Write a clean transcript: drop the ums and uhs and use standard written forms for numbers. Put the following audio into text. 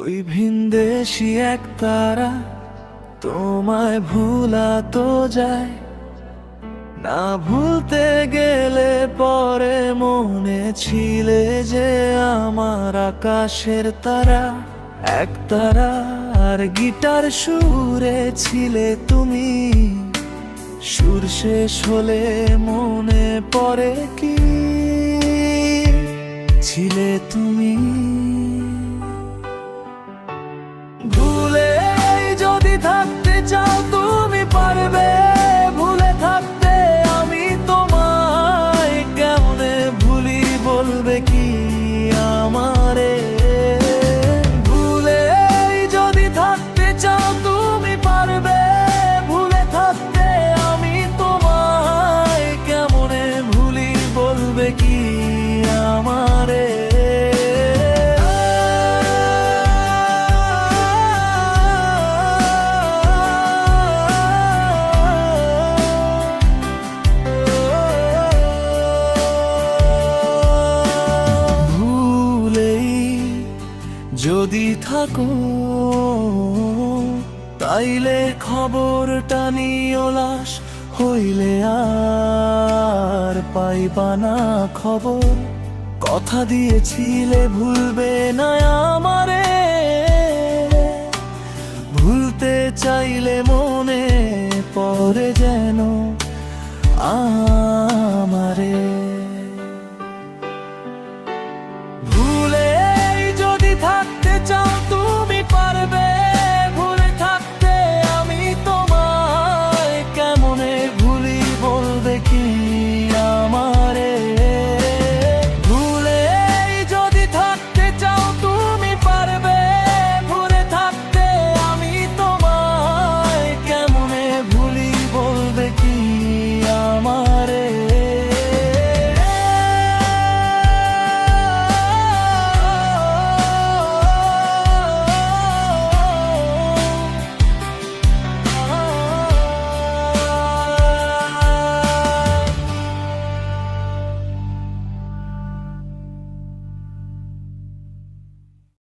ওই ভিনদেশি এক তারা তোমায় ভুলা তো যায় না, ভুলতে গেলে পরে মনে ছিলে যে আমার আকাশের তারা। এক তারা আর গিটার সুরে ছিলে তুমি, সুর শেষ হলে মনে পড়ে কি ছিলে তুমি। ভুলে যদি থাকতে চাও তুমি পারবে, ভুলে থাকতে আমি তোমায় কেমনে ভুলি বলবে কি আমারে। ভুলে যদি থাকতে চাও তুমি পারবে, ভুলে থাকতে আমি তোমায় কেমনে ভুলি বলবে কি আমারে। যদি থাকো তাইলে খবরটা নিও, লাশ হইলে আর পাইবা না খবর। কথা দিয়েছিলে ভুলবে না আমারে, ভুলতে চাইলে মনে পড়ে যেন আমারে।